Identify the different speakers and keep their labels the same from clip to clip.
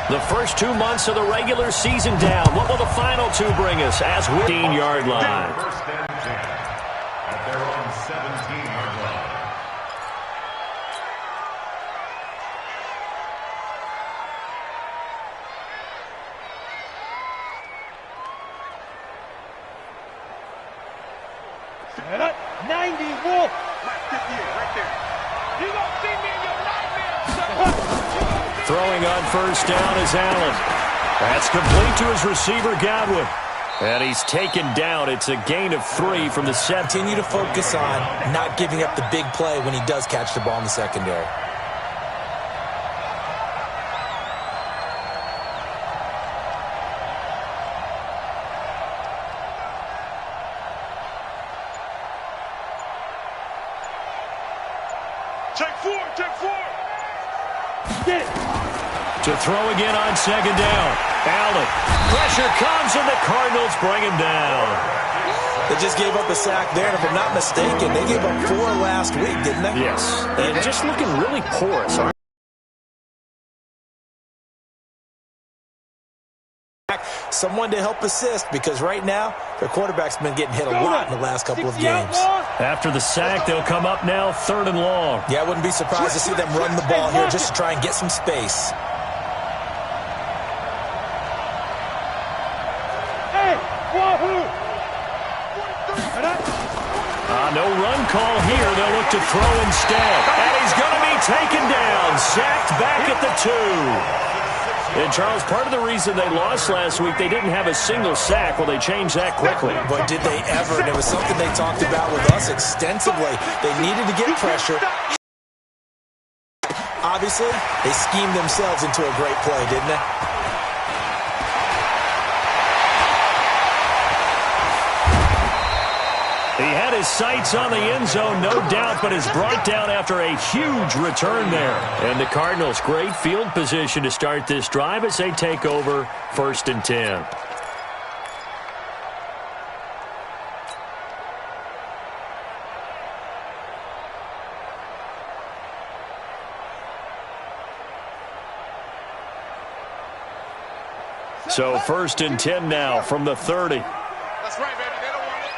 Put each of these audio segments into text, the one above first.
Speaker 1: The first 2 months of the regular season down. What will the final two bring us as we 15-yard line?
Speaker 2: First and 10 at their own 17-yard line.
Speaker 3: Set up, 90, Wolf. Right there. You gonna see me in your nightmare.
Speaker 1: Throwing on first down is Allen. That's complete to his receiver, Godwin. And he's taken down. It's a gain of 3 from the set.
Speaker 4: Continue to focus on not giving up the big play when he does catch the ball in the secondary.
Speaker 3: Take four. Get it.
Speaker 1: To throw again on second down. Allen. Pressure comes, and the Cardinals bring him down.
Speaker 4: They just gave up a sack there, and if I'm not mistaken, they gave up 4 last week, didn't they?
Speaker 1: Yes. And just looking really porous.
Speaker 4: Someone to help assist, because right now, their quarterback's been getting hit a lot in the last couple of games.
Speaker 1: After the sack, they'll come up now 3rd and long.
Speaker 4: Yeah, I wouldn't be surprised to see them run the ball here just to try and get some space.
Speaker 3: Hey, wahoo!
Speaker 1: No run call here. They'll look to throw instead. And he's going to be taken down. Sacked back at the 2. And, Charles, part of the reason they lost last week, they didn't have a single sack. Well, they changed that quickly.
Speaker 4: But did they ever? And it was something they talked about with us extensively. They needed to get pressure. Obviously, they schemed themselves into a great play, didn't they?
Speaker 1: He had his sights on the end zone, no doubt, but is brought down after a huge return there. And the Cardinals, great field position to start this drive as they take over 1st and 10. So 1st and 10 now from the 30.
Speaker 3: That's right, baby. They don't want it.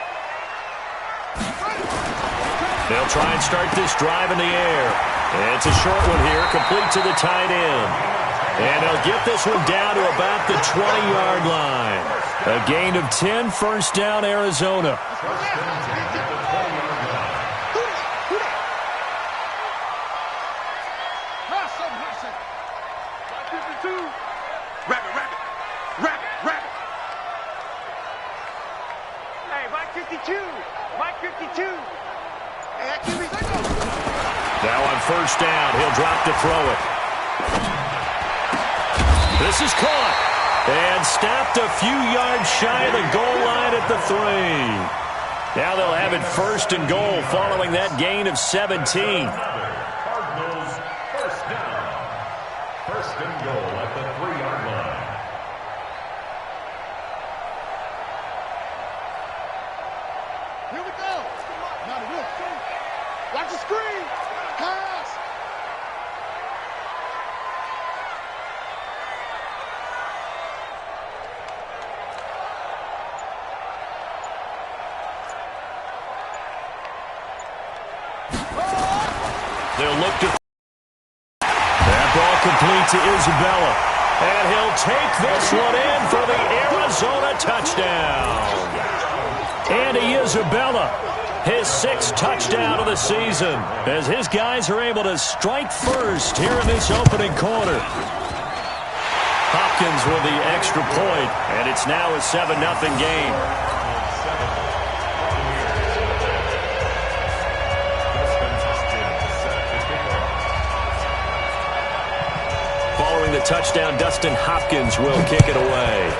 Speaker 1: They'll try and start this drive in the air. It's a short one here, complete to the tight end. And they'll get this one down to about the 20-yard line. A gain of 10, first down, Arizona.
Speaker 3: Rabbit. Hey, Mike 52. Mike 52.
Speaker 1: Now on first down, he'll drop to throw it. This is caught and stopped a few yards shy of the goal line at the 3. Now they'll have it 1st and goal following that gain of 17.
Speaker 2: Cardinals first down. 1st and goal at the 3-yard line.
Speaker 3: Here we go. Now the roof. Watch the screen. Pass.
Speaker 1: They'll look to that ball complete to Isabella. And he'll take this one in for the Arizona touchdown. Andy Isabella, his 6th touchdown of the season, as his guys are able to strike first here in this opening quarter. Hopkins with the extra point, and it's now a 7-0 game. Following the touchdown, Dustin Hopkins will kick it away.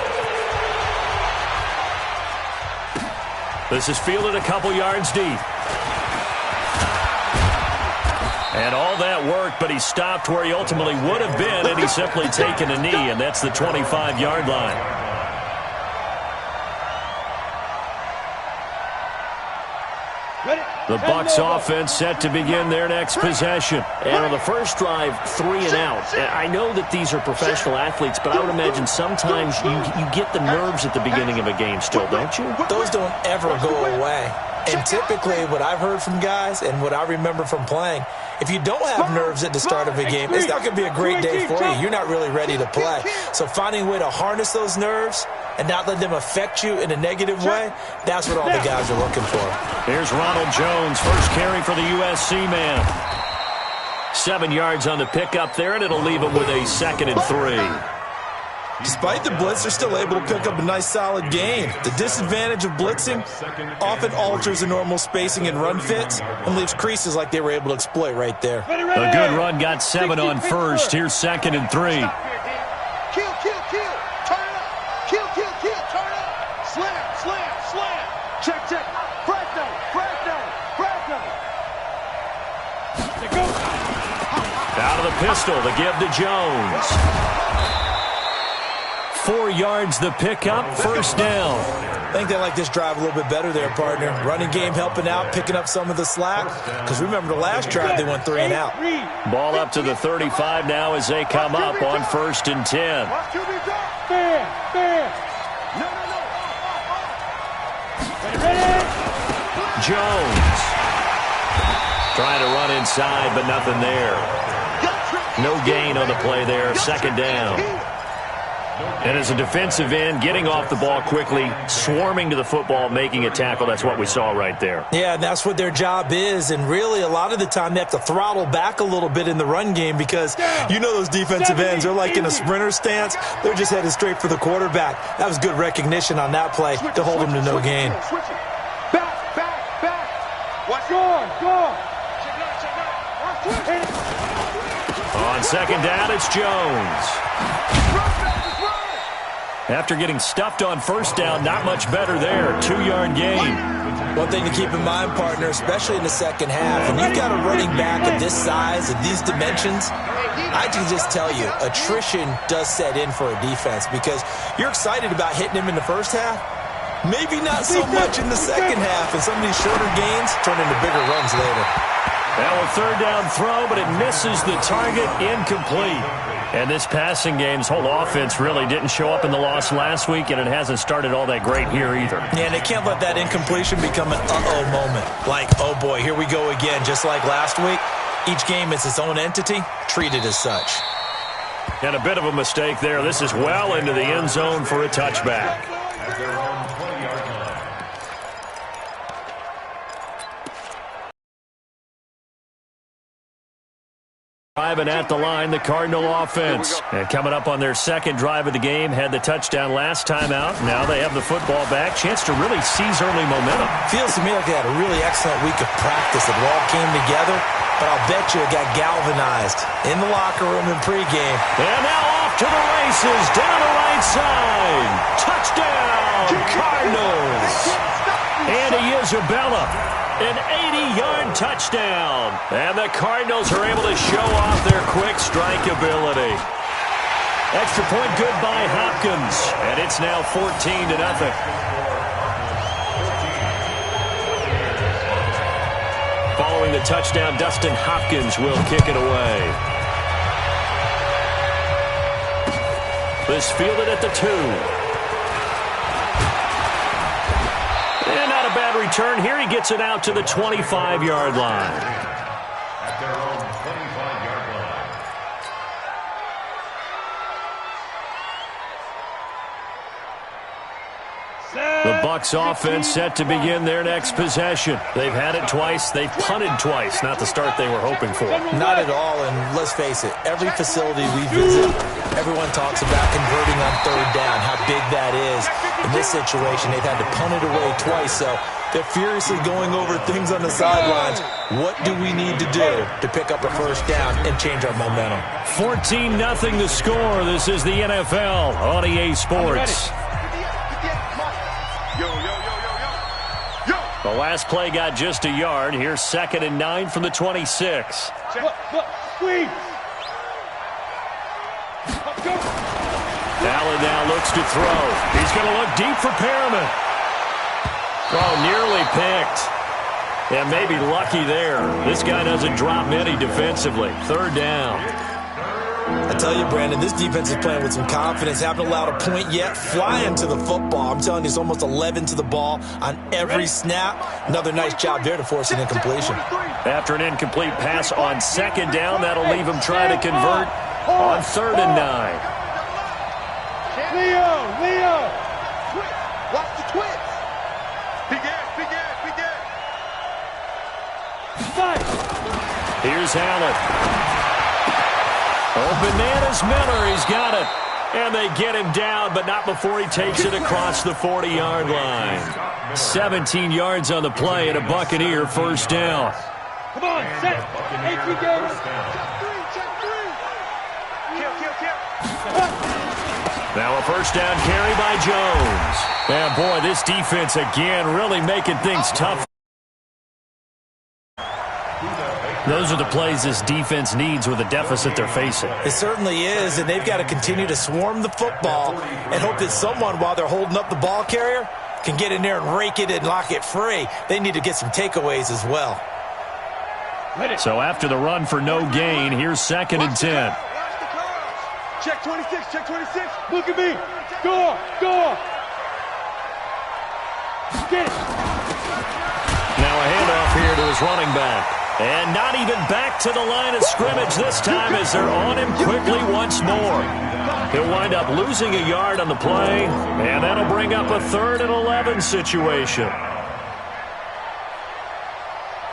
Speaker 1: This is fielded a couple yards deep. And all that work, but he stopped where he ultimately would have been, and he's simply taken a knee, and that's the 25-yard line.
Speaker 3: Ready?
Speaker 1: The Bucs offense set to begin their next possession.
Speaker 5: And on the first drive, 3 and out. I know that these are professional athletes, but I would imagine sometimes you get the nerves at the beginning of a game still, don't you?
Speaker 4: Those don't ever go away. And typically what I've heard from guys and what I remember from playing, if you don't have nerves at the start of a game, it's not going to be a great day for you. You're not really ready to play. So finding a way to harness those nerves and not let them affect you in a negative way, that's what all the guys are looking for.
Speaker 1: Here's Ronald Jones, first carry for the USC man. 7 yards on the pickup there, and it'll leave him with a 2nd and 3.
Speaker 4: Despite the blitz, they're still able to pick up a nice, solid gain. The disadvantage of blitzing often alters the normal spacing and run fits and leaves creases like they were able to exploit right there.
Speaker 1: A good run got 7 on first. Here's 2nd and 3.
Speaker 3: Kill, kill, kill. Turn up. Kill, kill, kill. Turn up. Slam, slam, slam. Check, check. Fragno, fragno, fragno.
Speaker 1: Out of the pistol, the give to Jones. 4 yards the pickup, first down.
Speaker 4: I think they like this drive a little bit better there, partner. Running game helping out, picking up some of the slack. Because remember the last drive, they went 3 and out.
Speaker 1: Ball up to the 35 now as they come up on 1st and 10. Jones. Trying to run inside, but nothing there. No gain on the play there, 2nd down. And as a defensive end, getting off the ball quickly, swarming to the football, making a tackle, that's what we saw right there.
Speaker 4: Yeah, and that's what their job is. And really, a lot of the time, they have to throttle back a little bit in the run game because you know those defensive ends, they're like in a sprinter stance. They're just headed straight for the quarterback. That was good recognition on that play to hold them to no gain.
Speaker 3: Back, back, back. What's going?
Speaker 1: On 2nd down, it's Jones. After getting stuffed on 1st down, not much better there. 2-yard gain.
Speaker 4: One thing to keep in mind, partner, especially in the second half, when you've got a running back of this size, of these dimensions, I can just tell you, attrition does set in for a defense because you're excited about hitting him in the first half. Maybe not so much in the second half, and some of these shorter gains turn into bigger runs later.
Speaker 1: Now a 3rd down throw, but it misses the target, incomplete. And this passing game's whole offense really didn't show up in the loss last week, and it hasn't started all that great here either.
Speaker 4: Yeah, and they can't let that incompletion become an uh-oh moment. Like, oh boy, here we go again. Just like last week, each game is its own entity, treated as such.
Speaker 1: And a bit of a mistake there. This is well into the end zone for a touchback. Driving at the line, the Cardinal offense. And coming up on their 2nd drive of the game, had the touchdown last time out. Now they have the football back. Chance to really seize early momentum.
Speaker 4: Feels to me like they had a really excellent week of practice. It all came together, but I'll bet you it got galvanized in the locker room in pregame.
Speaker 1: And now off to the races, down the right side. Touchdown, Cardinals. Andy Isabella. An 80-yard touchdown. And the Cardinals are able to show off their quick strike ability. Extra point good by Hopkins. And it's now 14-0. Following the touchdown, Dustin Hopkins will kick it away. This fielded at the 2. And not a bad return here. He gets it out to the 25-yard line.
Speaker 2: At their own 25-yard line.
Speaker 1: The Bucs offense set to begin their next possession. They've had it twice. They've punted twice. Not the start they were hoping for.
Speaker 4: Not at all, and let's face it, every facility we visit, everyone talks about converting on 3rd down, how big that is. In this situation, they've had to punt it away twice, so they're furiously going over things on the sidelines. What do we need to do to pick up a 1st down and change our momentum?
Speaker 1: 14-0 the score. This is the NFL on EA Sports. The last play got just a yard. Here's 2nd and 9 from the 26.
Speaker 3: Squeeze.
Speaker 1: Allen now looks to throw. He's going to look deep for Perriman. Oh, nearly picked.
Speaker 5: Yeah, maybe lucky there. This guy doesn't drop many defensively. Third down.
Speaker 4: I tell you, Brandon, this defense is playing with some confidence. Haven't allowed a point yet. Flying to the football. I'm telling you, it's almost 11 to the ball on every snap. Another nice job there to force an incompletion.
Speaker 5: After an incomplete pass on second down, that'll leave him trying to convert on 3rd and 9.
Speaker 3: Leo! Watch the twist! Big ass!
Speaker 5: Here's Allen. Open man is Miller. He's got it. And they get him down, but not before he takes it across the 40-yard line. 17 yards on the play and a Buccaneer first down.
Speaker 3: Come on, set! Check three! Kill!
Speaker 5: Now a first down carry by Jones. And boy, this defense again really making things tough. Those are the plays this defense needs with the deficit they're facing.
Speaker 4: It certainly is, and they've got to continue to swarm the football and hope that someone, while they're holding up the ball carrier, can get in there and rake it and lock it free. They need to get some takeaways as well.
Speaker 5: So after the run for no gain, here's 2nd and 10.
Speaker 3: Check 26. Look at me. Go on. Get it.
Speaker 5: Now a handoff here to his running back. And not even back to the line of scrimmage this time as they're on him quickly once more. He'll wind up losing a yard on the play, and that'll bring up a 3rd and 11 situation.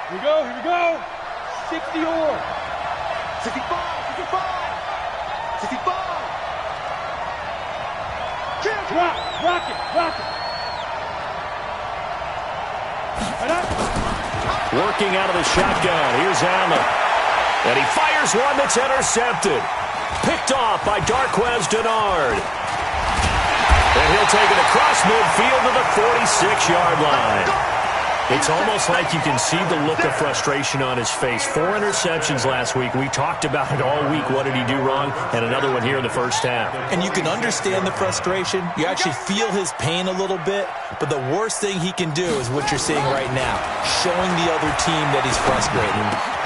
Speaker 3: Here we go. 60 or 65. Rock it.
Speaker 5: Working out of the shotgun. Here's Allen. And he fires one that's intercepted. Picked off by Darquez Denard. And he'll take it across midfield to the 46-yard line. It's almost like you can see the look of frustration on his face. 4 interceptions last week. We talked about it all week. What did he do wrong? And another one here in the first half.
Speaker 4: And you can understand the frustration. You actually feel his pain a little bit. But the worst thing he can do is what you're seeing right now, showing the other team that he's frustrated.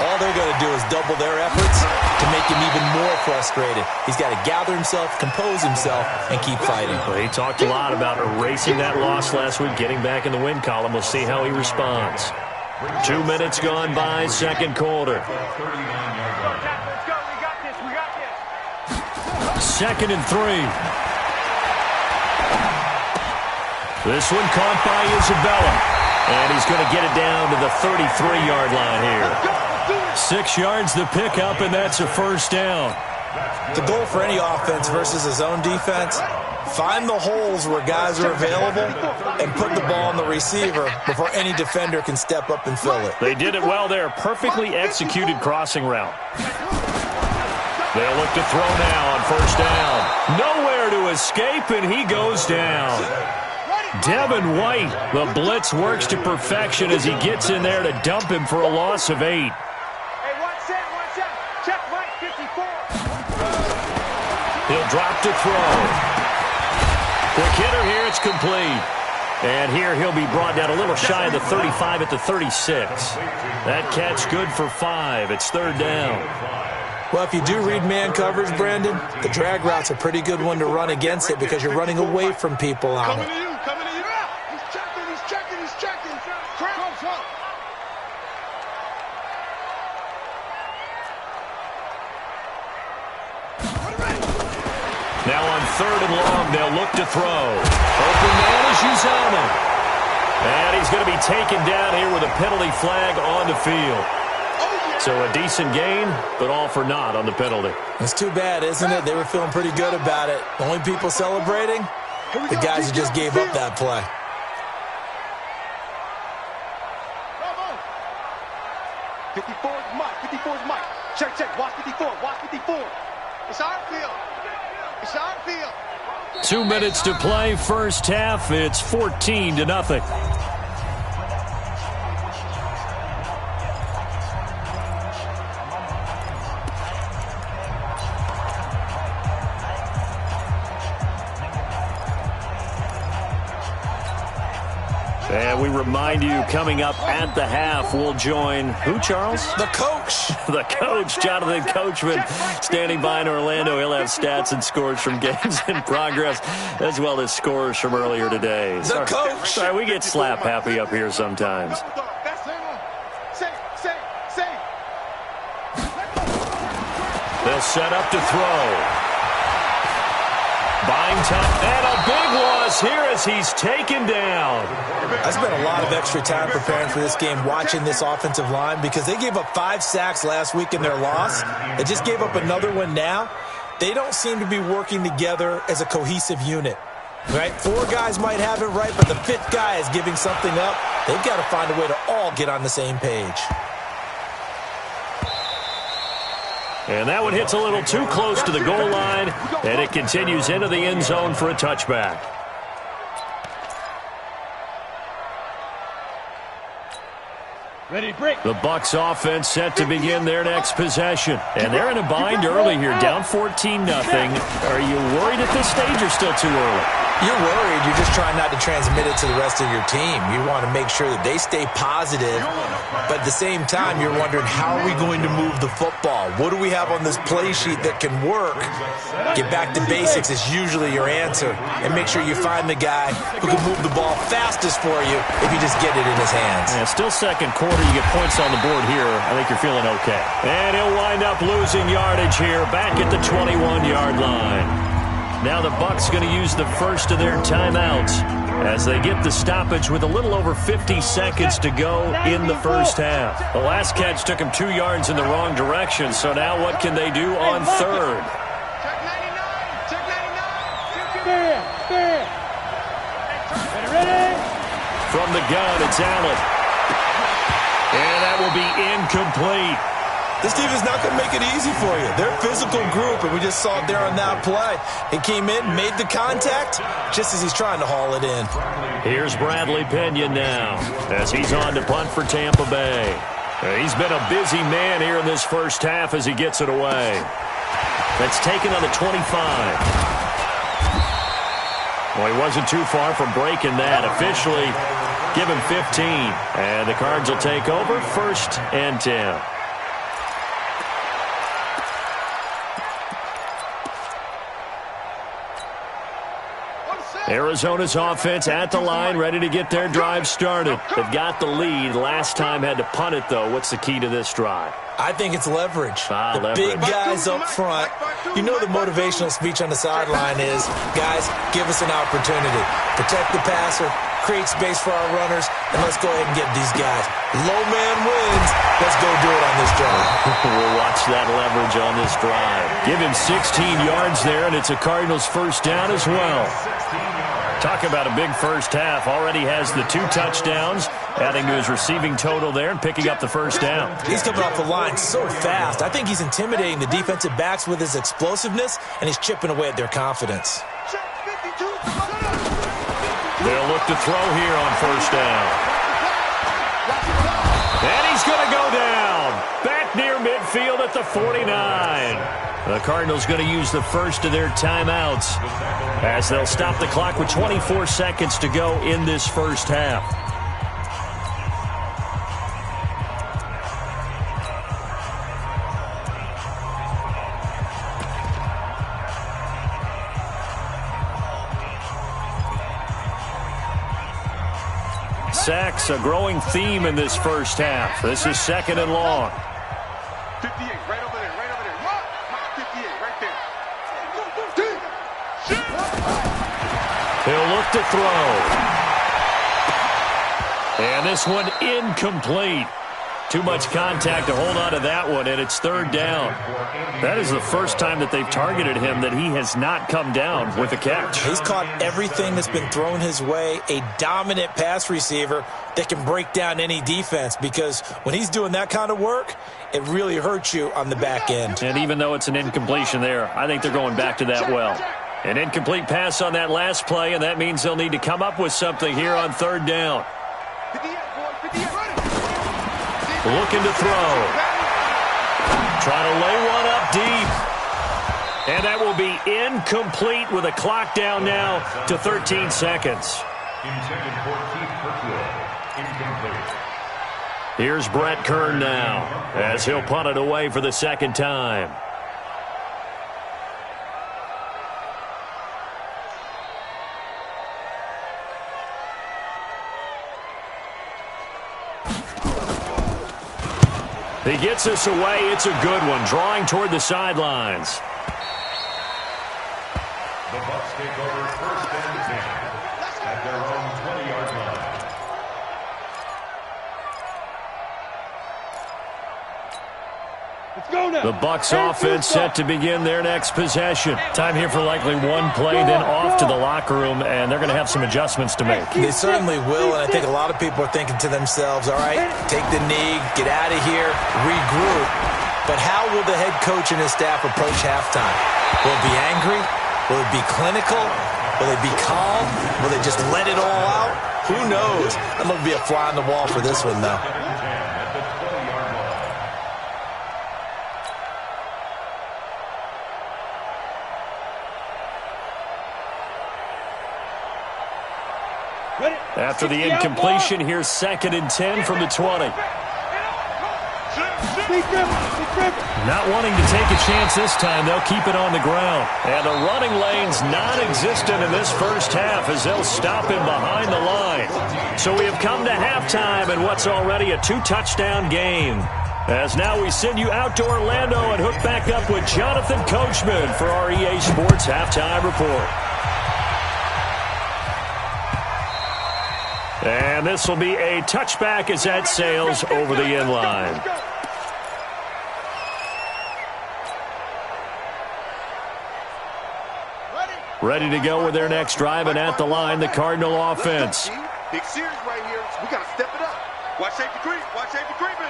Speaker 4: All they're going to do is double their efforts to make him even more frustrated. He's got to gather himself, compose himself, and keep fighting.
Speaker 5: Well, he talked a lot about erasing that loss last week, getting back in the win column. We'll see how he responds. 2 minutes gone by, second quarter. 2nd and 3. This one caught by Isabella. And he's going to get it down to the 33-yard line here. 6 yards the pickup, and that's a first down.
Speaker 4: The goal for any offense versus his own defense, find the holes where guys are available and put the ball on the receiver before any defender can step up and fill it.
Speaker 5: They did it well there. Perfectly executed crossing route. They'll look to throw now on first down. Nowhere to escape, and he goes down. Devin White, the blitz works to perfection as he gets in there to dump him for a loss of 8.
Speaker 3: Hey, one set. Check Mike, 54.
Speaker 5: He'll drop to throw. Quick hitter here, it's complete. And here he'll be brought down a little shy of the 35 at the 36. That catch good for 5. It's 3rd down.
Speaker 4: Well, if you do read man coverage, Brandon, the drag route's a pretty good one to run against it because you're running away from people on it.
Speaker 3: Coming to you. He's checking. Crowd.
Speaker 5: Now on 3rd and long, they'll look to throw. Open man is Uzama. And he's going to be taken down here with a penalty flag on the field. So a decent gain, but all for naught on the penalty.
Speaker 4: It's too bad, isn't it? They were feeling pretty good about it. The only people celebrating, the guys who just gave up that play.
Speaker 3: Bravo. 54's Mike. Check. Watch 54. It's our field.
Speaker 5: 2 minutes to play, first half. It's 14-0.
Speaker 1: And we remind you, coming up at the half, we'll join who, Charles?
Speaker 4: The coach.
Speaker 1: The coach, Jonathan Coachman, standing by in Orlando. He'll have stats and scores from games in progress, as well as scores from earlier today.
Speaker 4: The coach.
Speaker 1: Sorry, we get slap happy up here sometimes. They'll set up to throw. Buying time, and a big loss here as he's taken down.
Speaker 4: I spent a lot of extra time preparing for this game, watching this offensive line, because they gave up 5 sacks last week in their loss. They just gave up another one now. They don't seem to be working together as a cohesive unit. Right? 4 guys might have it right, but the 5th guy is giving something up. They've got to find a way to all get on the same page.
Speaker 1: And that one hits a little too close to the goal line, and it continues into the end zone for a touchback.
Speaker 3: Ready, break.
Speaker 1: The Bucs offense set to begin their next possession. And they're in a bind early here, down 14-0. Are you worried at this stage or still too early?
Speaker 4: You're worried. You're just trying not to transmit it to the rest of your team. You want to make sure that they stay positive, but at the same time, you're wondering, how are we going to move the football? What do we have on this play sheet that can work? Get back to basics is usually your answer, and make sure you find the guy who can move the ball fastest for you if you just get it in his hands.
Speaker 1: Yeah, still second quarter. You get points on the board here. I think you're feeling okay. And he'll wind up losing yardage here, back at the 21-yard line. Now the Bucs going to use the first of their timeouts as they get the stoppage with a little over 50 seconds to go in the first half. The last catch took him 2 yards in the wrong direction, so now what can they do on third?
Speaker 3: Check 99. Check 99. Ready.
Speaker 1: From the gun, it's Allen. And that will be incomplete.
Speaker 4: This team is not going to make it easy for you. They're a physical group, and we just saw it there on that play. He came in, made the contact, just as he's trying to haul it in.
Speaker 1: Here's Bradley Pinion now, as he's on to punt for Tampa Bay. He's been a busy man here in this first half as he gets it away. That's taken on the 25. Well, he wasn't too far from breaking that. Officially, give him 15. And the Cards will take over, 1st and 10. Arizona's offense at the line, ready to get their drive started. They've got the lead. Last time had to punt it, though. What's the key to this drive?
Speaker 4: I think it's leverage. The
Speaker 1: Leverage.
Speaker 4: big guys up front. You know the motivational speech on the sideline is, guys, give us an opportunity. Protect the passer, create space for our runners, and let's go ahead and get these guys. Low man wins. Let's go do it on this drive.
Speaker 1: We'll watch that leverage on this drive. Give him 16 yards there, and it's a Cardinals first down as well. Talk about a big first half. Already has the 2 touchdowns, adding to his receiving total there and picking up the first down.
Speaker 4: He's coming off the line so fast. I think he's intimidating the defensive backs with his explosiveness, and he's chipping away at their confidence.
Speaker 1: They'll look to throw here on first down. And he's going to go down. Back near midfield at the 49. The Cardinals going to use the first of their timeouts as they'll stop the clock with 24 seconds to go in this first half. Sacks, a growing theme in this first half. This is 2nd and long.
Speaker 3: 58, right over there, right over there. What? 58, right there.
Speaker 1: He'll look to throw. And this one incomplete. Too much contact to hold on to that one, and it's 3rd down. That is the first time that they've targeted him that he has not come down with a catch.
Speaker 4: He's caught everything that's been thrown his way, a dominant pass receiver that can break down any defense, because when he's doing that kind of work, it really hurts you on the back end.
Speaker 1: And even though it's an incompletion there, I think they're going back to that well. An incomplete pass on that last play, and that means they'll need to come up with something here on 3rd down.
Speaker 3: 58, boy, 58, ready.
Speaker 1: Looking to throw. Trying to lay one up deep. And that will be incomplete with a clock down now to 13 seconds.
Speaker 2: Intended for Keith Kirkwood. Incomplete.
Speaker 1: Here's Brett Kern now, as he'll punt it away for the second time. He gets this away. It's a good one, drawing toward the sidelines.
Speaker 2: The Bucs take over first and 10 at their own 20-yard line.
Speaker 1: The Bucs offense set to begin their next possession. Time here for likely one play, then off to the locker room, and they're going to have some adjustments to make.
Speaker 4: They certainly will, and I think a lot of people are thinking to themselves, all right, take the knee, get out of here, regroup. But how will the head coach and his staff approach halftime? Will it be angry? Will it be clinical? Will they be calm? Will they just let it all out? Who knows? I'm going to be a fly on the wall for this one, though.
Speaker 1: After the incompletion, here's 2nd and 10 from the 20. Not wanting to take a chance this time, they'll keep it on the ground. And the running lane's non-existent in this first half as they'll stop him behind the line. So we have come to halftime in what's already a 2-touchdown game. As now we send you out to Orlando and hook back up with Jonathan Coachman for our EA Sports Halftime Report. And this will be a touchback as that sails over the end line. Ready to go with their next drive, and at the line, the Cardinal offense.
Speaker 3: Big series right here. We got to step it up. Watch safety creep. Watch safety creeping.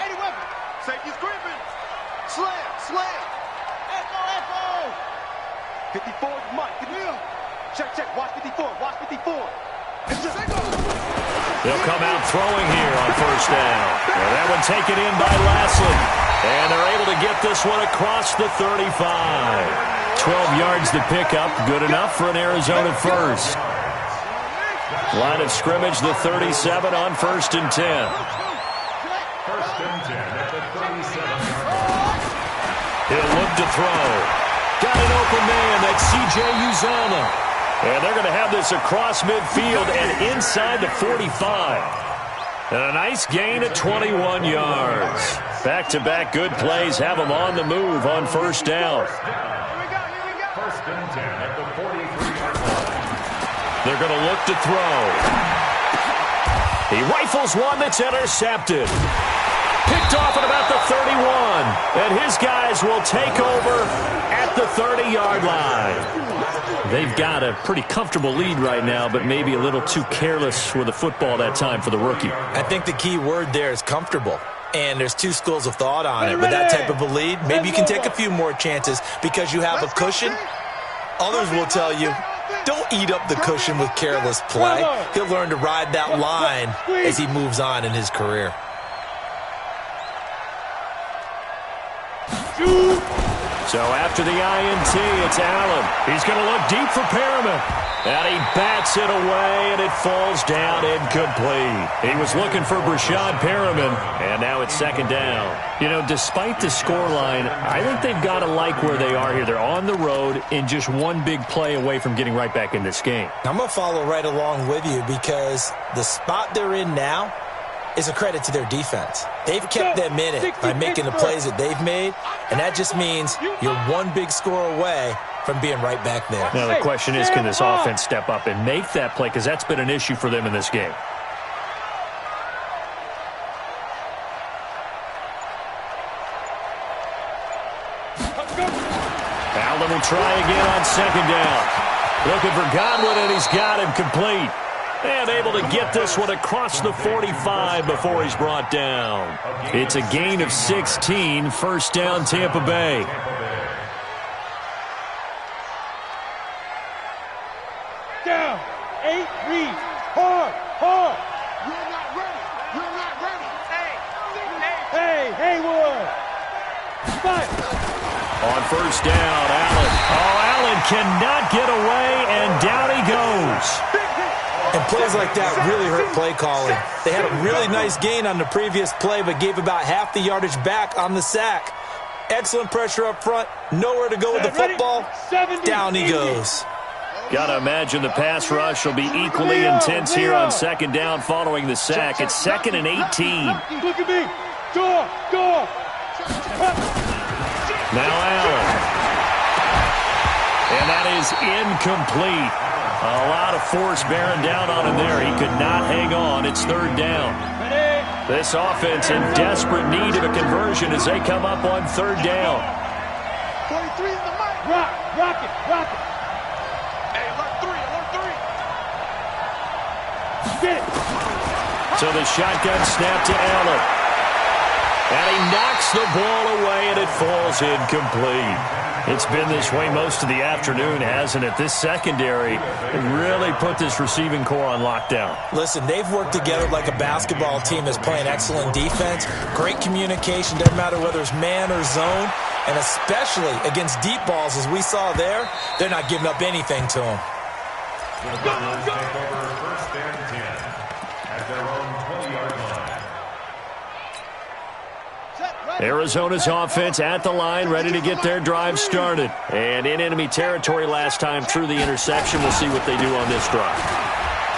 Speaker 3: Safety's creeping. Slam. Slam. Echo. 54 is Mike. Check. Watch 54. Watch 54.
Speaker 1: They'll come out throwing here on first down. And that one taken in by Lasley. And they're able to get this one across the 35. 12 yards to pick up. Good enough for an Arizona first. Line of scrimmage, the 37 on 1st and 10.
Speaker 2: First and 10 at the 37.
Speaker 1: He'll look to throw. Got an open man. That's C.J. Uzomah. And they're going to have this across midfield and inside the 45. And a nice gain of 21 yards. Back-to-back good plays have them on the move on first down.
Speaker 2: First and 10 at the 43-yard line.
Speaker 1: They're going to look to throw. He rifles one that's intercepted. Picked off at about the 31. And his guys will take over at the 30-yard line. They've got a pretty comfortable lead right now, but maybe a little too careless with the football that time for the rookie.
Speaker 4: I think the key word there is comfortable. And there's two schools of thought on it. With that type of a lead, maybe you can take a few more chances because you have a cushion. Others will tell you, don't eat up the cushion with careless play. He'll learn to ride that line as he moves on in his career.
Speaker 1: So after the INT, it's Allen. He's going to look deep for Perriman. And he bats it away, and it falls down incomplete. He was looking for Brashad Perriman, and now it's 2nd down. You know, despite the scoreline, I think they've got to like where they are here. They're on the road and just one big play away from getting right back in this game.
Speaker 4: I'm going to follow right along with you because the spot they're in now is a credit to their defense. They've kept them in it by making the plays that they've made, and that just means you're one big score away from being right back there.
Speaker 1: Now, the question is, can this offense step up and make that play? Because that's been an issue for them in this game. Allen will try again on 2nd down. Looking for Godwin, and he's got him complete. And able to get this one across the 45 before he's brought down. It's a gain of 16, 1st down Tampa Bay.
Speaker 3: Down. 8 read. Hard. You're not ready. Hey, Haywood. Fight.
Speaker 1: On 1st down, Allen. Oh, Allen cannot get away, and down he goes.
Speaker 4: And Plays like that really hurt play calling. They had a really nice gain on the previous play, but gave about half the yardage back on the sack. Excellent pressure up front. Nowhere to go with the football. Down he goes.
Speaker 5: Got to imagine the pass rush will be equally intense here on second down following the sack. It's 2nd and 18.
Speaker 6: Look at me. Door.
Speaker 5: Now Allen. And that is incomplete. A lot of force bearing down on him there. He could not hang on. It's 3rd down. This offense in desperate need of a conversion as they come up on 3rd down.
Speaker 3: 43 in the mic.
Speaker 6: Rock it.
Speaker 3: Hey, alert 3.
Speaker 6: Get it.
Speaker 5: So the shotgun snap to Allen. And he knocks the ball away, and it falls incomplete. It's been this way most of the afternoon, hasn't it? This secondary really put this receiving core on lockdown.
Speaker 4: Listen, they've worked together like a basketball team that's playing excellent defense. Great communication, doesn't matter whether it's man or zone. And especially against deep balls, as we saw there, they're not giving up anything to them.
Speaker 2: The Browns take over 1st and 10 at their own 20-yard line.
Speaker 5: Arizona's offense at the line, ready to get their drive started. And in enemy territory last time through the interception. We'll see what they do on this drive.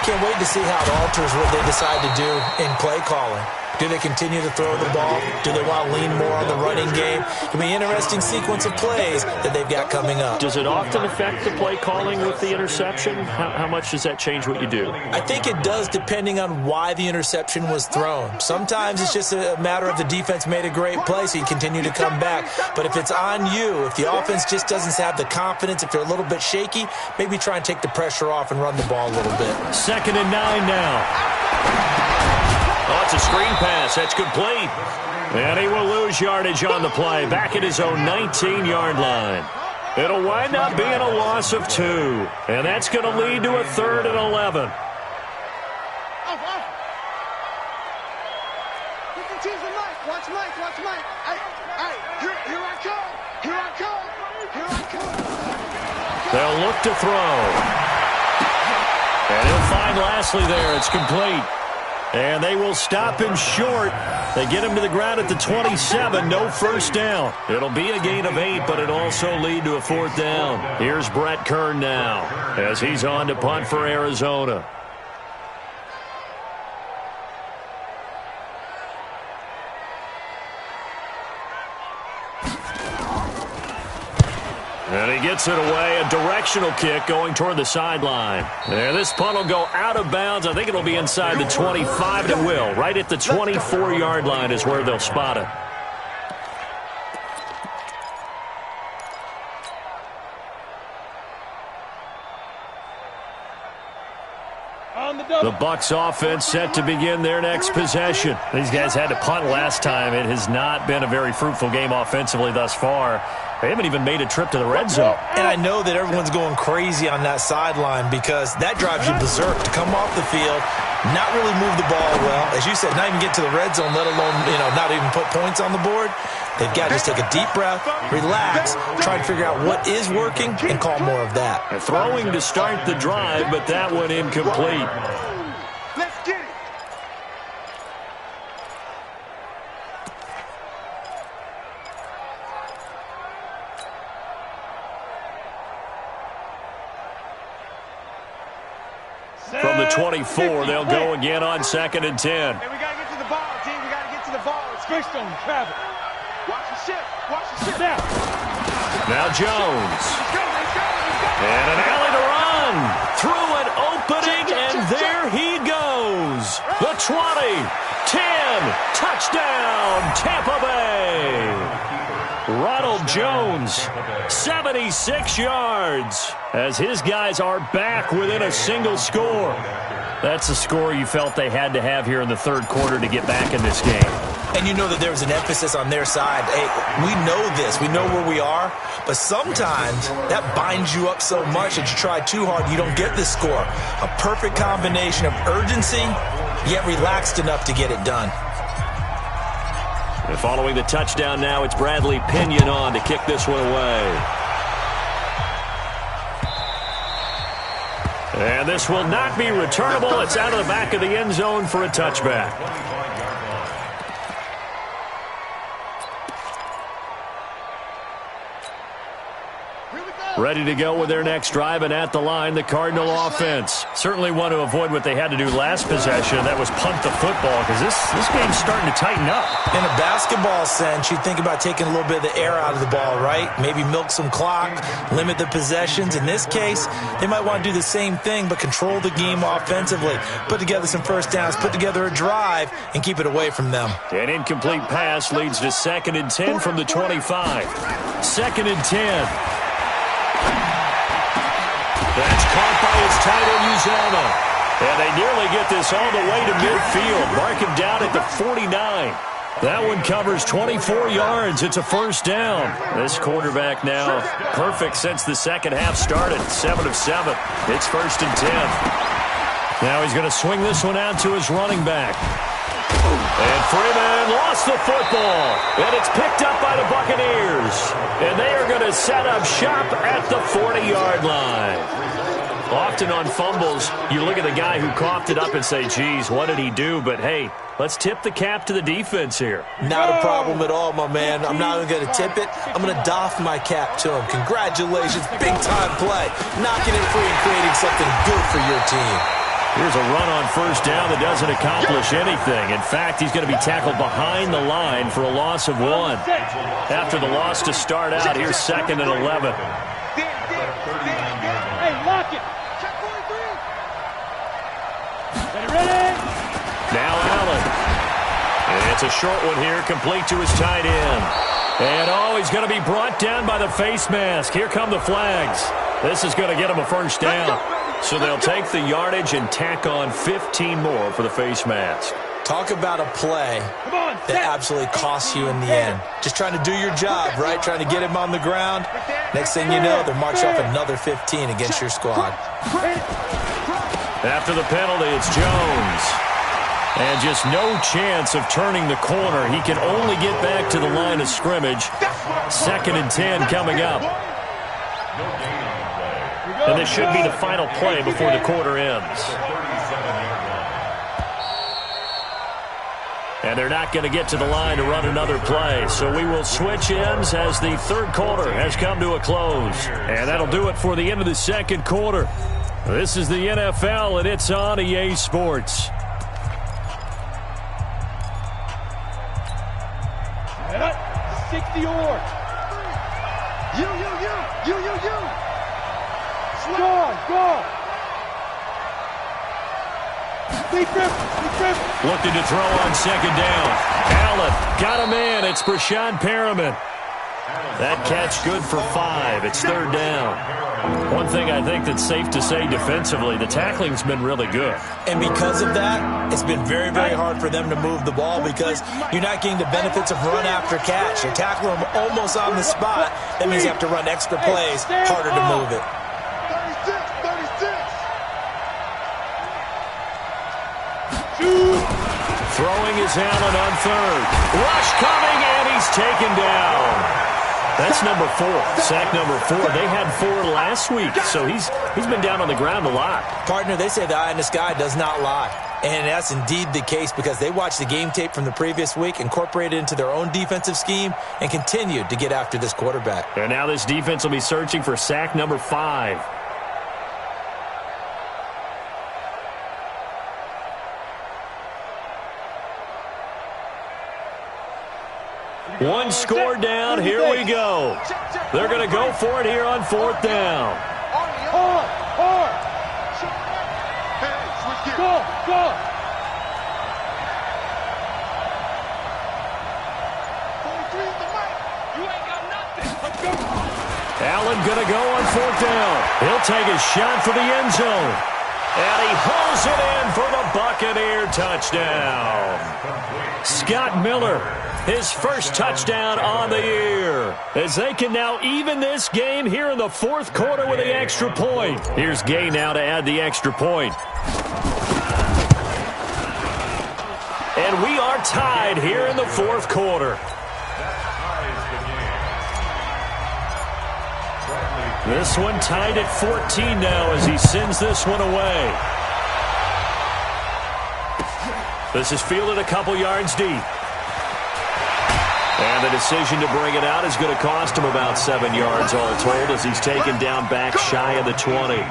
Speaker 4: Can't wait to see how it alters what they decide to do in play calling. Do they continue to throw the ball? Do they want to lean more on the running game? It'll be an interesting sequence of plays that they've got coming up.
Speaker 5: Does it often affect the play calling with the interception? How much does that change what you do?
Speaker 4: I think it does, depending on why the interception was thrown. Sometimes it's just a matter of the defense made a great play, so you continue to come back. But if it's on you, if the offense just doesn't have the confidence, if they're a little bit shaky, maybe try and take the pressure off and run the ball a little bit.
Speaker 5: 2nd and 9 now. Oh, it's a screen pass. That's complete. And he will lose yardage on the play. Back at his own 19-yard line. It'll wind up being a loss of 2. And that's going to lead to a 3rd and 11.
Speaker 3: Watch Mike. Hey, here I come.
Speaker 5: They'll look to throw. And he'll find Lashley there. It's complete. And they will stop him short. They get him to the ground at the 27. No first down. It'll be a gain of 8, but it'll also lead to a 4th down. Here's Brett Kern now as he's on to punt for Arizona. And he gets it away, a directional kick going toward the sideline. And this punt will go out of bounds. I think it'll be inside the 25, and it will. Right at the 24-yard line is where they'll spot it. The Bucs offense set to begin their next possession. These guys had to punt last time. It has not been a very fruitful game offensively thus far. They haven't even made a trip to the red zone.
Speaker 4: And I know that everyone's going crazy on that sideline because that drives you berserk to come off the field, not really move the ball well. As you said, not even get to the red zone, let alone, not even put points on the board. They've got to just take a deep breath, relax, try to figure out what is working, and call more of that.
Speaker 5: They're throwing to start the drive, but that one incomplete.
Speaker 3: Let's get it.
Speaker 5: From the 24, they'll go again on 2nd and 10.
Speaker 3: Hey, we got to get to the ball, team. We got to get to the ball. It's
Speaker 6: Switched on travel.
Speaker 3: Watch the ship.
Speaker 5: Now Jones. And an alley to run. Through an opening, and there he goes. The 20, 10, touchdown, Tampa Bay. Ronald Jones, 76 yards, as his guys are back within a single score. That's a score you felt they had to have here in the third quarter to get back in this game.
Speaker 4: And you know that there was an emphasis on their side. Hey, we know this. We know where we are. But sometimes that binds you up so much that you try too hard, you don't get this score. A perfect combination of urgency, yet relaxed enough to get it done.
Speaker 5: And following the touchdown now, it's Bradley Pinion on to kick this one away.
Speaker 1: And this will not be returnable. It's out of the back of the end zone for a touchback. Ready to go with their next drive, and at the line, the Cardinal offense. Certainly want to avoid what they had to do last possession. That was punt the football, because this game's starting to tighten up.
Speaker 4: In a basketball sense, you think about taking a little bit of the air out of the ball, right? Maybe milk some clock, limit the possessions. In this case, they might want to do the same thing, but control the game offensively. Put together some first downs, put together a drive, and keep it away from them.
Speaker 1: An incomplete pass leads to 2nd and 10 from the 25. 2nd and 10. That's caught by his tight end, Uzama. And they nearly get this all the way to midfield. Mark him down at the 49. That one covers 24 yards. It's a first down. This quarterback now perfect since the second half started. 7 of 7. It's 1st and 10. Now he's going to swing this one out to his running back. And Freeman lost the football. And it's picked up by the Buccaneers. And they are going to set up shop at the 40-yard line. Often on fumbles, you look at the guy who coughed it up and say, geez, what did he do? But, hey, let's tip the cap to the defense here.
Speaker 4: Not a problem at all, my man. I'm not even going to tip it. I'm going to doff my cap to him. Congratulations. Big-time play. Knocking it free and creating something good for your team.
Speaker 1: Here's a run on first down that doesn't accomplish anything. In fact, he's going to be tackled behind the line for a loss of 1. After the loss to start out, here's 2nd and 11.
Speaker 6: Hey, lock it.
Speaker 1: Now Allen. And it's a short one here, complete to his tight end. And, he's going to be brought down by the face mask. Here come the flags. This is going to get him a first down. So they'll take the yardage and tack on 15 more for the face mask.
Speaker 4: Talk about a play that absolutely costs you in the end. Just trying to do your job, right? Trying to get him on the ground. Next thing you know, they're marching off another 15 against your squad.
Speaker 1: After the penalty, it's Jones. And just no chance of turning the corner. He can only get back to the line of scrimmage. 2nd and 10 coming up. And this should be the final play before the quarter ends. And they're not going to get to the line to run another play. So we will switch ends as the third quarter has come to a close. And that'll do it for the end of the second quarter. This is the NFL, and it's on EA Sports.
Speaker 6: Cut. 60 or. You. Go.
Speaker 1: Looking to throw on second down. Allen got a man. It's Brashad Perriman. That catch good for 5. It's 3rd down. One thing I think that's safe to say defensively, the tackling's been really good.
Speaker 4: And because of that, it's been very, very hard for them to move the ball because you're not getting the benefits of run after catch. You're tackling them almost on the spot. That means you have to run extra plays, harder to move it.
Speaker 6: 36.
Speaker 1: Throwing is Allen on 3rd. Rush coming, and he's taken down. That's number 4. Sack number 4. They had 4 last week, so he's been down on the ground a lot.
Speaker 4: Partner, they say the eye in the sky does not lie. And that's indeed the case because they watched the game tape from the previous week, incorporated it into their own defensive scheme, and continued to get after this quarterback.
Speaker 1: And now this defense will be searching for sack number 5. One score down. Here we go. They're going to go for it here on 4th down.
Speaker 6: Hard. Go.
Speaker 1: Allen going to go on 4th down. He'll take a shot for the end zone. And he hauls it in for the Buccaneer touchdown. Scott Miller, his first touchdown on the year. As they can now even this game here in the 4th quarter with the extra point. Here's Gay now to add the extra point. And we are tied here in the 4th quarter. This one tied at 14 now as he sends this one away. This is fielded a couple yards deep. And the decision to bring it out is going to cost him about 7 yards all told as he's taken down back shy of the 20.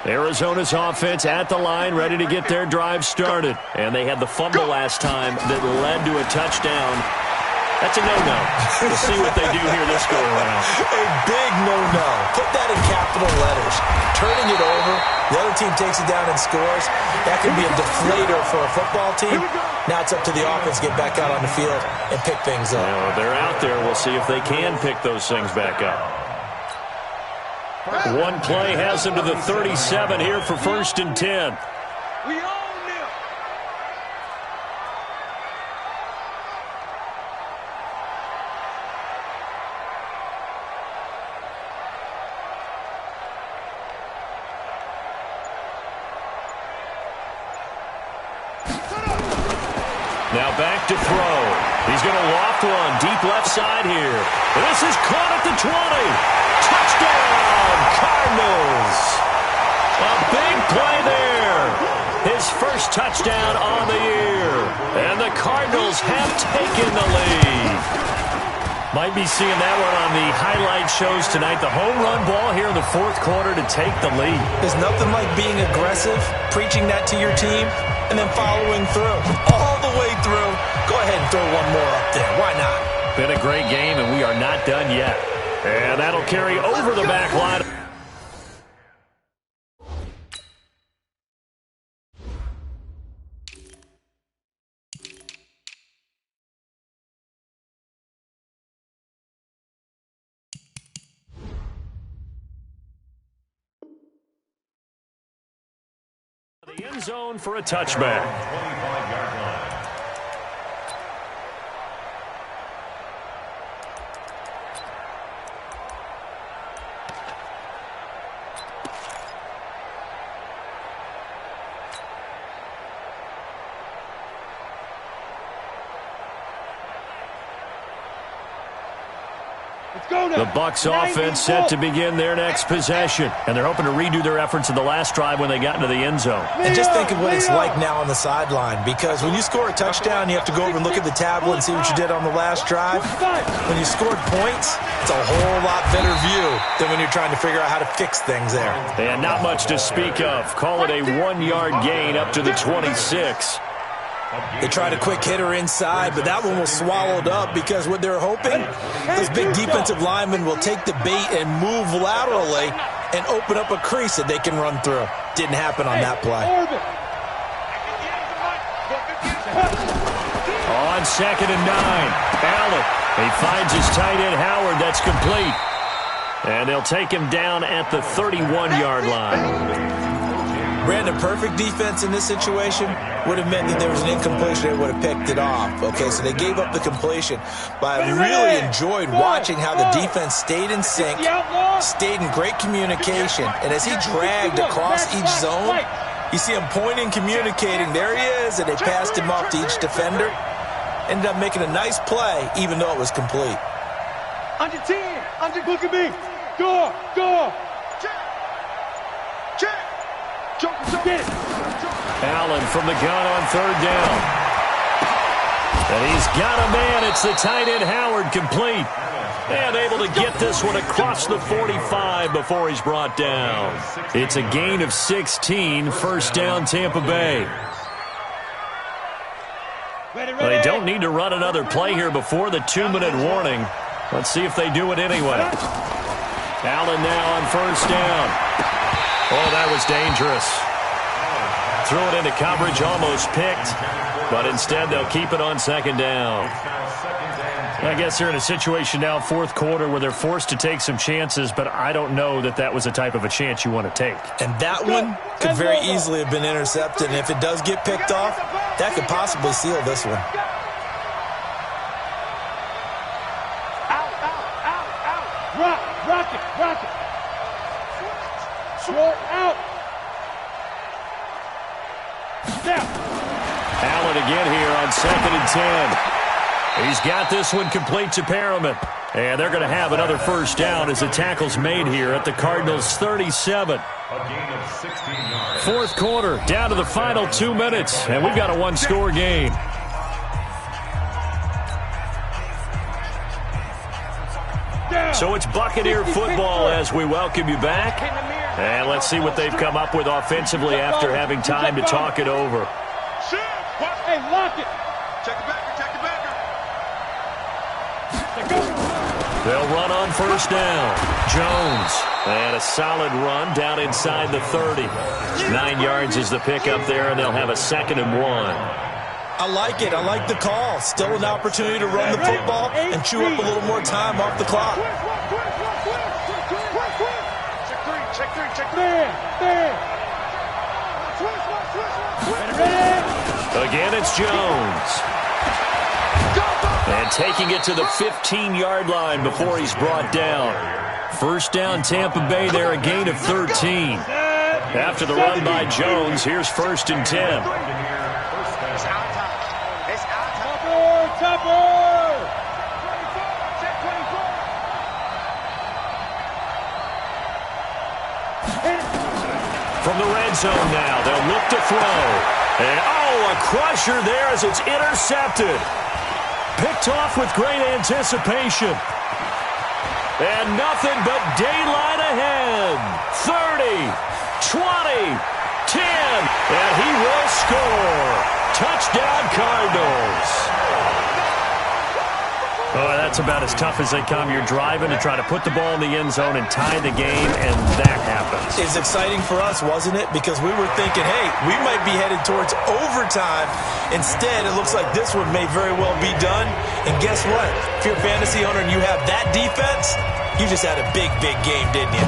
Speaker 1: Arizona's offense at the line, ready to get their drive started. And they had the fumble last time that led to a touchdown. That's a no-no. We'll see what they do here this go-around.
Speaker 4: A big no-no. Put that in capital letters. Turning it over, the other team takes it down and scores. That could be a deflator for a football team. Now it's up to the offense to get back out on the field and pick things up.
Speaker 1: Well, they're out there. We'll see if they can pick those things back up. One play has them to the 37 here for 1st and 10.
Speaker 6: We own them.
Speaker 1: Now back to throw. He's going to loft one deep left side here. This is caught at the 20. Touchdown, Cardinals. A big play there. His first touchdown on the year. And the Cardinals have taken the lead. Might be seeing that one on the highlight shows tonight. The home run ball here in the 4th quarter to take the lead.
Speaker 4: There's nothing like being aggressive, preaching that to your team, and then following through. All the way through. Go ahead and throw one more up there. Why not?
Speaker 1: Been a great game, and we are not done yet. And that'll carry over the back line. The end zone for a touchback.
Speaker 2: 25-yard line.
Speaker 1: The Bucs offense set to begin their next possession. And they're hoping to redo their efforts in the last drive when they got into the end zone.
Speaker 4: And just think of what it's like now on the sideline. Because when you score a touchdown, you have to go over and look at the tablet and see what you did on the last drive. When you scored points, it's a whole lot better view than when you're trying to figure out how to fix things there.
Speaker 1: And not much to speak of. Call it a 1-yard gain up to the 26.
Speaker 4: They tried a quick hitter inside, but that one was swallowed up because what they're hoping, those big defensive linemen will take the bait and move laterally and open up a crease that they can run through. Didn't happen on that play.
Speaker 1: On 2nd and 9, Allen. He finds his tight end Howard. That's complete. And they'll take him down at the 31-yard line.
Speaker 4: Brandon, perfect defense in this situation would have meant that there was an incompletion. They would have picked it off. Okay, so they gave up the completion. But I really enjoyed watching how the defense stayed in sync, stayed in great communication. And as he dragged across each zone, you see him pointing, communicating. There he is, and they passed him off to each defender. Ended up making a nice play, even though it was complete.
Speaker 6: Under 10. Under, look at me. Go, go. Check. Get it.
Speaker 1: Allen from the gun on 3rd down. And he's got a man. It's the tight end Howard, complete. And able to get this one across the 45 before he's brought down. It's a gain of 16, 1st down Tampa Bay. Well, they don't need to run another play here before the 2-minute warning. Let's see if they do it anyway. Allen now on 1st down. Oh, that was dangerous. Threw it into coverage, almost picked. But instead, they'll keep it on 2nd down. I guess they're in a situation now, 4th quarter, where they're forced to take some chances, but I don't know that that was the type of a chance you want to take.
Speaker 4: And that one could very easily have been intercepted. And if it does get picked off, that could possibly seal this one.
Speaker 6: Rock it. Short out. Step.
Speaker 1: Allen again here on 2nd and 10. He's got this one complete to Perriman. And they're going to have another first down as the tackle's made here at the Cardinals' 37.
Speaker 2: A gain of 16 yards.
Speaker 1: Fourth quarter, down to the final 2 minutes, and we've got a one-score game. So it's Buccaneer football as we welcome you back. And let's see what they've come up with offensively after having time to talk it over.
Speaker 6: Hey, lock it.
Speaker 3: Check the backer, check the backer.
Speaker 1: They'll run on first down. Jones. And a solid run down inside the 30. 9 yards is the pickup there, and they'll have a 2nd and 1.
Speaker 4: I like it. I like the call. Still an opportunity to run the football and chew up a little more time off the clock.
Speaker 6: Check there.
Speaker 1: Again, it's Jones. And taking it to the 15-yard line before he's brought down. First down, Tampa Bay there, a gain of 13. After the run by Jones, here's 1st and 10. From the red zone now, they'll look to throw. And, a crusher there as it's intercepted. Picked off with great anticipation. And nothing but daylight ahead. 30, 20, 10, and he will score. Touchdown, Cardinals. Oh, that's about as tough as they come. You're driving to try to put the ball in the end zone and tie the game, and that happens.
Speaker 4: It's exciting for us, wasn't it? Because we were thinking, hey, we might be headed towards overtime. Instead, it looks like this one may very well be done. And guess what? If you're a fantasy owner and you have that defense, you just had a big, big game, didn't you?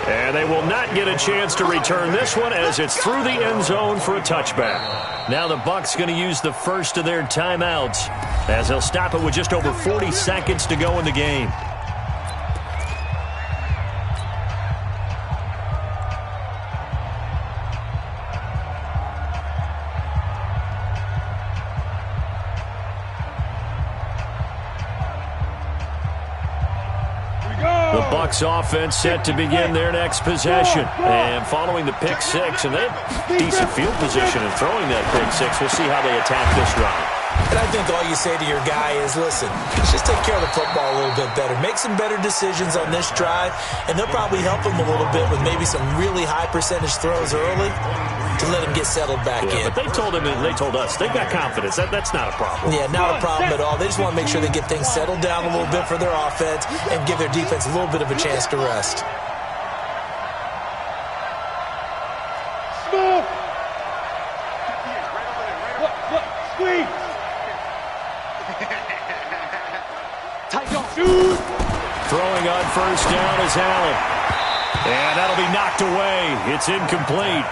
Speaker 1: And they will not get a chance to return this one as it's through the end zone for a touchback. Now the Bucs going to use the first of their timeouts as they'll stop it with just over 40 seconds to go in the game. The Bucs offense set to begin their next possession. And following the pick six, and they have decent field position in throwing that pick six. We'll see how they attack this drive.
Speaker 4: And I think all you say to your guy is, listen, let's just take care of the football a little bit better. Make some better decisions on this drive, and they'll probably help him a little bit with maybe some really high percentage throws early to let him get settled back in.
Speaker 1: But they told him and they told us they've got confidence. That's not a problem.
Speaker 4: Yeah, not a problem at all. They just want to make sure they get things settled down a little bit for their offense and give their defense a little bit of a chance to rest.
Speaker 6: Smoke! Squeeze! Tight on. Shoot!
Speaker 1: Throwing on first down is Allen. And that'll be knocked away. It's incomplete.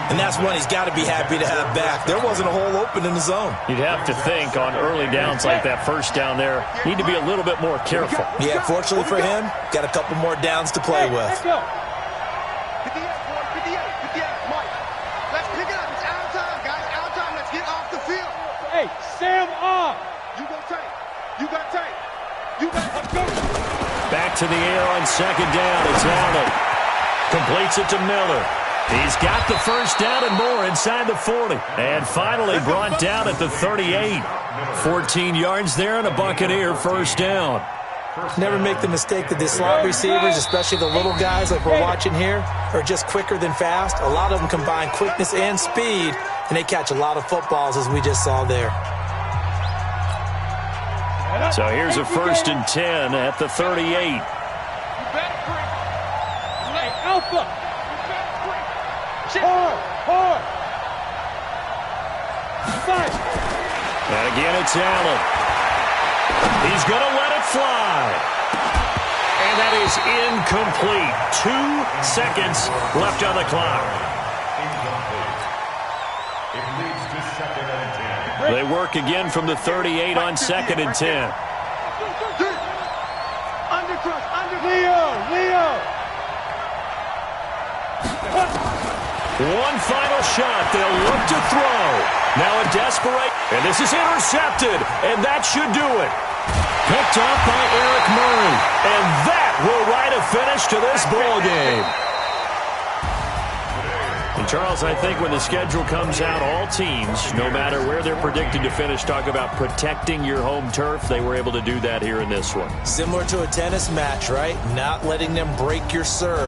Speaker 4: And that's one he's got to be happy to have back. There wasn't a hole open in the zone.
Speaker 1: You'd have to think on early downs like that first down there, need to be a little bit more careful.
Speaker 4: Yeah, fortunately for him, got a couple more downs to play with.
Speaker 3: 58, Mike. Let's pick it up. It's out of time, guys. Out of time. Let's get off the field.
Speaker 6: Hey, Sam off!
Speaker 3: You go take. You got take. You got go.
Speaker 1: Back to the air on second down. It's Allen. Completes it to Miller. He's got the first down and more inside the 40. And finally brought down at the 38. 14 yards there and a Buccaneer first down.
Speaker 4: Never make the mistake that the slot receivers, especially the little guys like we're watching here, are just quicker than fast. A lot of them combine quickness and speed, and they catch a lot of footballs, as we just saw there.
Speaker 1: So here's a 1st and 10 at the 38.
Speaker 6: Hey, Alpha! Hard! Fight!
Speaker 1: And again, it's Allen. He's going to let it fly. And that is incomplete. 2 seconds left on the clock.
Speaker 2: It leads to 2nd and 10.
Speaker 1: They work again from the 38 on 2nd and 10.
Speaker 6: Undercrush, Leo!
Speaker 1: One final shot. They'll look to throw. Now a desperate. And this is intercepted. And that should do it. Picked up by Eric Murray. And that will write a finish to this ball game. And Charles, I think when the schedule comes out, all teams, no matter where they're predicted to finish, talk about protecting your home turf. They were able to do that here in this one.
Speaker 4: Similar to a tennis match, right? Not letting them break your serve.